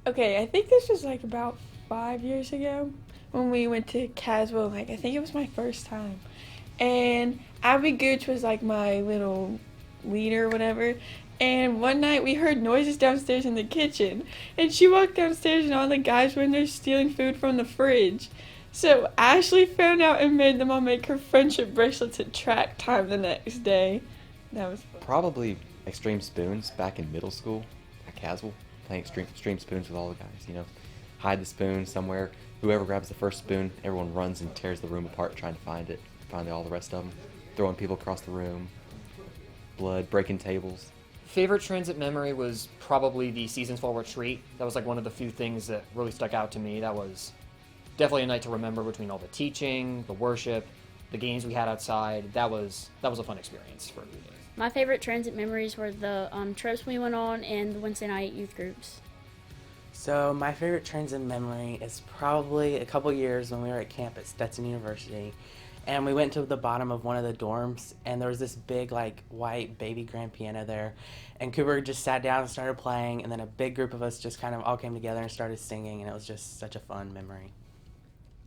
Okay, I think this was like about 5 years ago when we went to Caswell. Like, I think it was my first time. And Abby Gooch was like my little leader or whatever. And one night we heard noises downstairs in the kitchen. And she walked downstairs and all the guys were in there stealing food from the fridge. So Ashley found out and made them all make her friendship bracelets at track time the next day. That was fun. Probably Extreme Spoons back in middle school at Caswell, playing Extreme Spoons with all the guys, Hide the spoon somewhere. Whoever grabs the first spoon, everyone runs and tears the room apart trying to find it. Find all the rest of them. Throwing people across the room. Blood, breaking tables. Favorite transit memory was probably the Seasons Fall retreat. That was like one of the few things that really stuck out to me. That was definitely a night to remember between all the teaching, the worship, the games we had outside. That was a fun experience for a few days. My favorite transit memories were the trips we went on and the Wednesday night youth groups. So my favorite transit memory is probably a couple years when we were at camp at Stetson University, and we went to the bottom of one of the dorms, and there was this big like white baby grand piano there, and Cooper just sat down and started playing, and then a big group of us just kind of all came together and started singing, and it was just such a fun memory.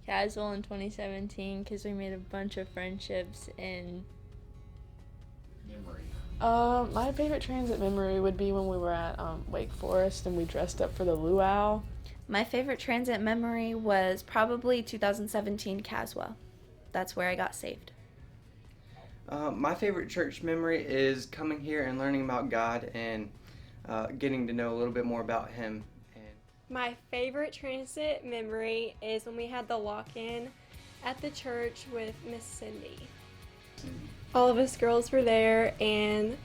Caswell in 2017 because we made a bunch of friendships and My favorite transit memory would be when we were at Wake Forest and we dressed up for the luau. My favorite transit memory was probably 2017 Caswell. That's where I got saved. My favorite church memory is coming here and learning about God and getting to know a little bit more about Him. My favorite transit memory is when we had the walk-in at the church with Miss Cindy. All of us girls were there and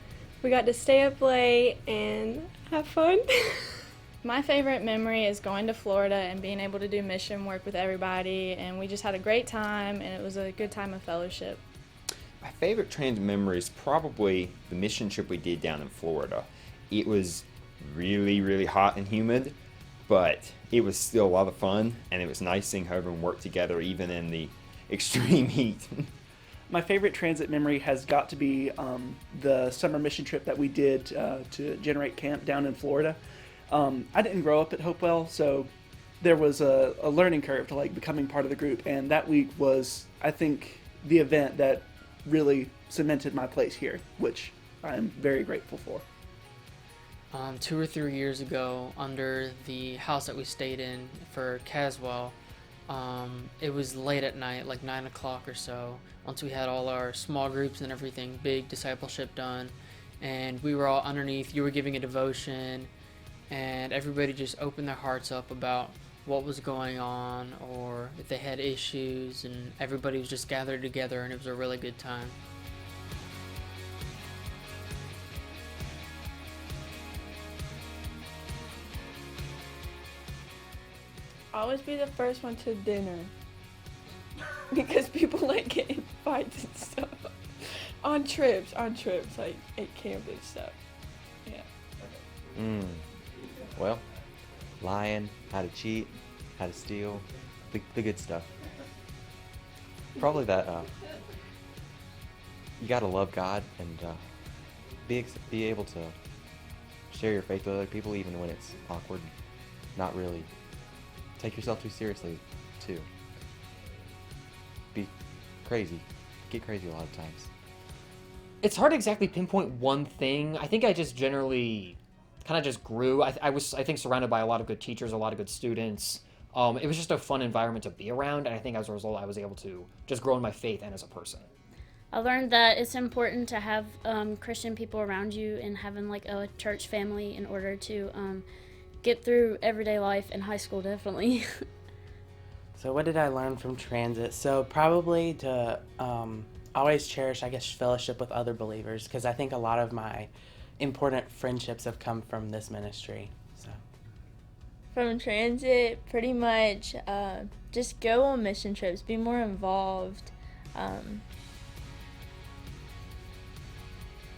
we got to stay up late and have fun. my favorite memory is going to Florida and being able to do mission work with everybody, and we just had a great time and it was a good time of fellowship. My favorite transit memory is probably the mission trip we did down in Florida. It was really, really hot and humid, but it was still a lot of fun, and it was nice seeing how everyone worked together even in the extreme heat. My favorite transit memory has got to be the summer mission trip that we did to Generate Camp down in Florida. I didn't grow up at Hopewell, so there was a learning curve to like becoming part of the group, and that week was, I think, the event that really cemented my place here, which I'm very grateful for. 2 or 3 years ago, under the house that we stayed in for Caswell, it was late at night, like 9 o'clock or so, once we had all our small groups and everything, big discipleship done, and we were all underneath. You were giving a devotion, and everybody just opened their hearts up about what was going on or if they had issues, and everybody was just gathered together, and it was a really good time. Always be the first one to dinner. Because people like get in fights and stuff. On trips, like at camp and stuff. Yeah. Well, lying, how to cheat, how to steal, the good stuff. Probably that, you gotta love God and be able to share your faith with other people even when it's awkward. Not really take yourself too seriously, too. Be crazy. Get crazy a lot of times. It's hard to exactly pinpoint one thing. I think I just generally kind of just grew. I was, I think, surrounded by a lot of good teachers, a lot of good students. It was just a fun environment to be around, and I think as a result, I was able to just grow in my faith and as a person. I learned that it's important to have Christian people around you and having like a church family in order to get through everyday life and high school, definitely. So what did I learn from transit? So probably to always cherish, I guess, fellowship with other believers, because I think a lot of my important friendships have come from this ministry. So From transit, pretty much just go on mission trips, be more involved.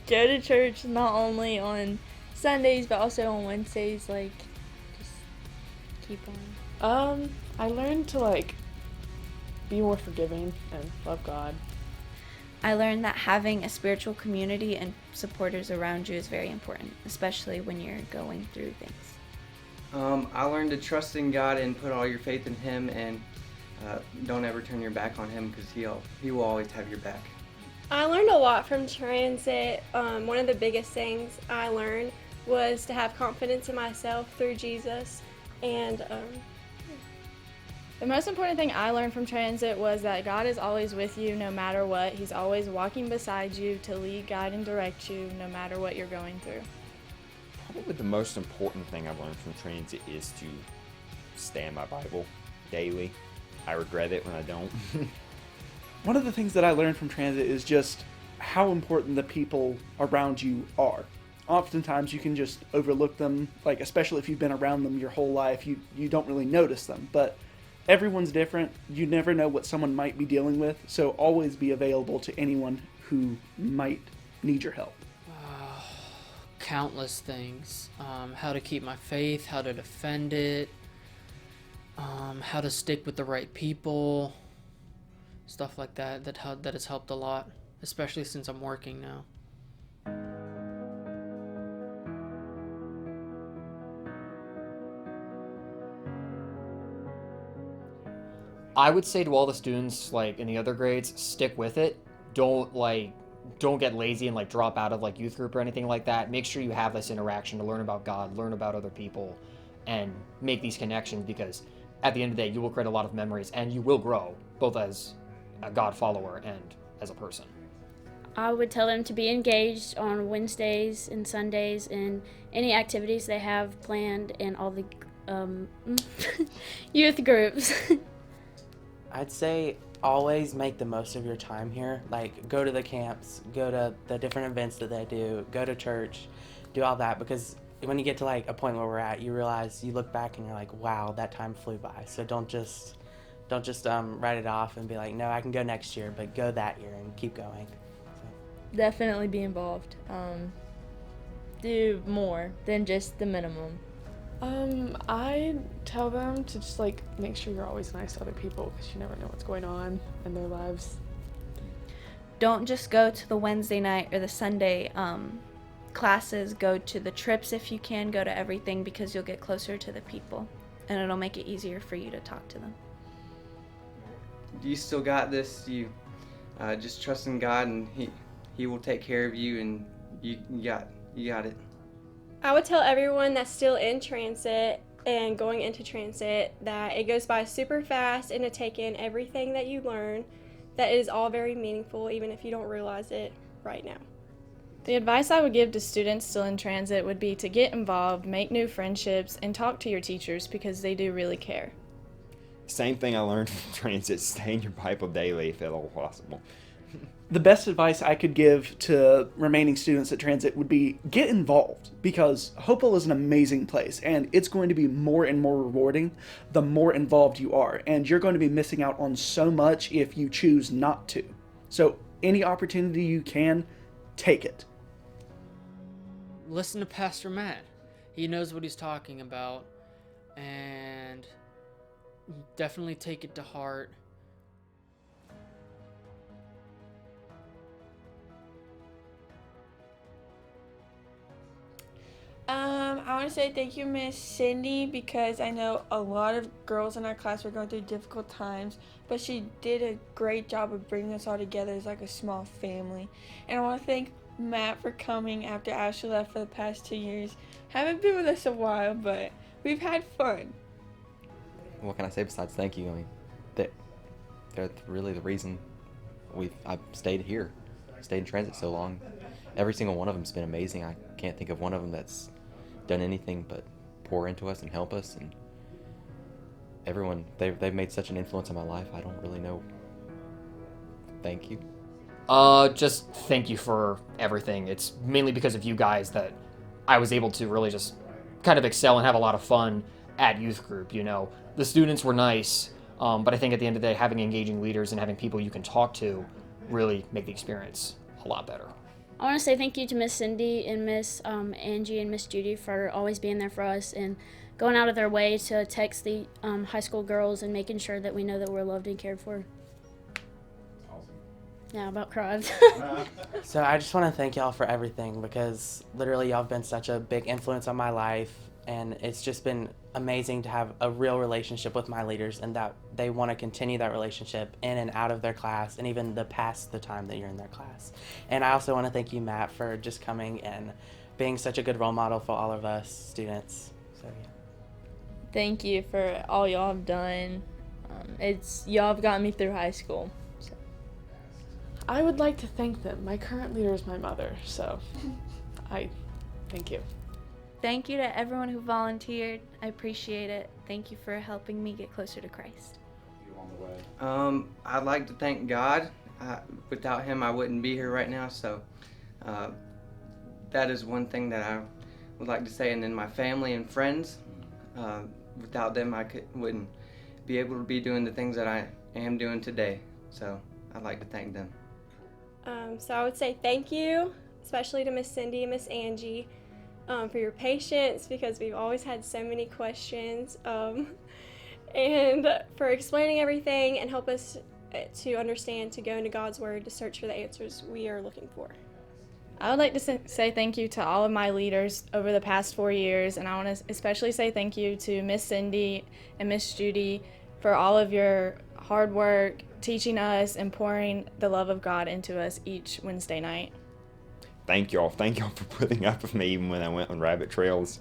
Go to church not only on Sundays but also on Wednesdays, like just keep on. I learned to like be more forgiving and love God. I learned that having a spiritual community and supporters around you is very important, especially when you're going through things. I learned to trust in God and put all your faith in Him, and don't ever turn your back on Him, because He will always have your back. I learned a lot from transit. One of the biggest things I learned was to have confidence in myself through Jesus. And the most important thing I learned from transit was that God is always with you no matter what. He's always walking beside you to lead, guide, and direct you no matter what you're going through. Probably the most important thing I've learned from transit is to stay in my Bible daily. I regret it when I don't. One of the things that I learned from transit is just how important the people around you are. Oftentimes you can just overlook them, like especially if you've been around them your whole life, you don't really notice them. But everyone's different. You never know what someone might be dealing with, so always be available to anyone who might need your help. Countless things. How to keep my faith, how to defend it, how to stick with the right people, stuff like that has helped a lot, especially since I'm working now. I would say to all the students, like in the other grades, stick with it. Don't get lazy and like drop out of like youth group or anything like that. Make sure you have this interaction to learn about God, learn about other people, and make these connections, because at the end of the day, you will create a lot of memories and you will grow both as a God follower and as a person. I would tell them to be engaged on Wednesdays and Sundays in any activities they have planned in all the youth groups. I'd say always make the most of your time here. Like, go to the camps, go to the different events that they do, go to church, do all that, because when you get to like a point where we're at, you realize, you look back and you're like, wow, that time flew by. So don't just write it off and be like, no, I can go next year, but go that year and keep going. So. Definitely be involved. Do more than just the minimum. I tell them to just like make sure you're always nice to other people, because you never know what's going on in their lives. Don't just go to the Wednesday night or the Sunday classes. Go to the trips if you can. Go to everything, because you'll get closer to the people and it'll make it easier for you to talk to them. You still got this. You just trust in God, and He will take care of you, and you got it. I would tell everyone that's still in transit and going into transit that it goes by super fast, and to take in everything that you learn, that it is all very meaningful, even if you don't realize it right now. The advice I would give to students still in transit would be to get involved, make new friendships, and talk to your teachers, because they do really care. Same thing I learned from transit: stay in your Bible daily if at all possible. The best advice I could give to remaining students at transit would be get involved, because Hopewell is an amazing place, and it's going to be more and more rewarding the more involved you are, and you're going to be missing out on so much if you choose not to. So any opportunity you can, take it. Listen to Pastor Matt. He knows what he's talking about, and definitely take it to heart. I want to say thank you, Miss Cindy, because I know a lot of girls in our class were going through difficult times, but she did a great job of bringing us all together as like a small family. And I want to thank Matt for coming after Ashley left for the past 2 years. Haven't been with us a while, but we've had fun. What can I say besides thank you? I mean, they're really the reason I've stayed here, stayed in transit so long. Every single one of them's been amazing. I can't think of one of them that's done anything but pour into us and help us. And everyone, they've made such an influence on my life. I don't really know. Thank you. Just thank you for everything. It's mainly because of you guys that I was able to really just kind of excel and have a lot of fun at youth group. You know, the students were nice, but I think at the end of the day, having engaging leaders and having people you can talk to really make the experience a lot better. I want to say thank you to Miss Cindy and Miss Angie and Miss Judy for always being there for us and going out of their way to text the high school girls and making sure that we know that we're loved and cared for. Awesome. Yeah, about cried. So I just want to thank y'all for everything, because literally y'all have been such a big influence on my life, and it's just been amazing to have a real relationship with my leaders, and that they want to continue that relationship in and out of their class, and even past the time that you're in their class. And I also want to thank you, Matt, for just coming and being such a good role model for all of us students. So yeah. Thank you for all y'all have done. Y'all have gotten me through high school. So. I would like to thank them. My current leader is my mother, so I thank you. Thank you to everyone who volunteered. I appreciate it. Thank you for helping me get closer to Christ. I'd like to thank God. Without him, I wouldn't be here right now, so that is one thing that I would like to say. And then my family and friends, without them, I wouldn't be able to be doing the things that I am doing today, so I'd like to thank them. So I would say thank you, especially to Miss Cindy and Miss Angie, for your patience, because we've always had so many questions, and for explaining everything and help us to understand, to go into God's Word, to search for the answers we are looking for. I would like to say thank you to all of my leaders over the past 4 years, and I want to especially say thank you to Miss Cindy and Miss Judy for all of your hard work, teaching us and pouring the love of God into us each Wednesday night. Thank y'all for putting up with me even when I went on rabbit trails.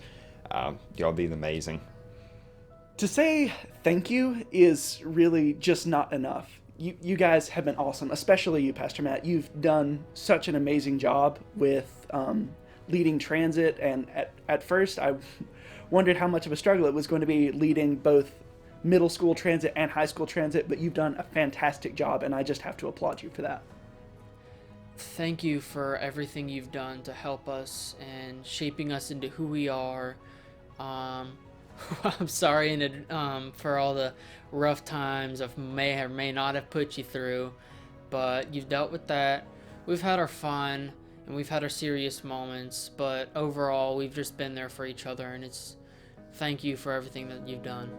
Y'all did amazing. To say thank you is really just not enough. You guys have been awesome, especially you, Pastor Matt. You've done such an amazing job with leading transit, and at first I wondered how much of a struggle it was going to be leading both middle school transit and high school transit, but you've done a fantastic job, and I just have to applaud you for that. Thank you for everything you've done to help us and shaping us into who we are. I'm sorry for all the rough times I may or may not have put you through, but you've dealt with that. We've had our fun and we've had our serious moments, but overall we've just been there for each other, and thank you for everything that you've done.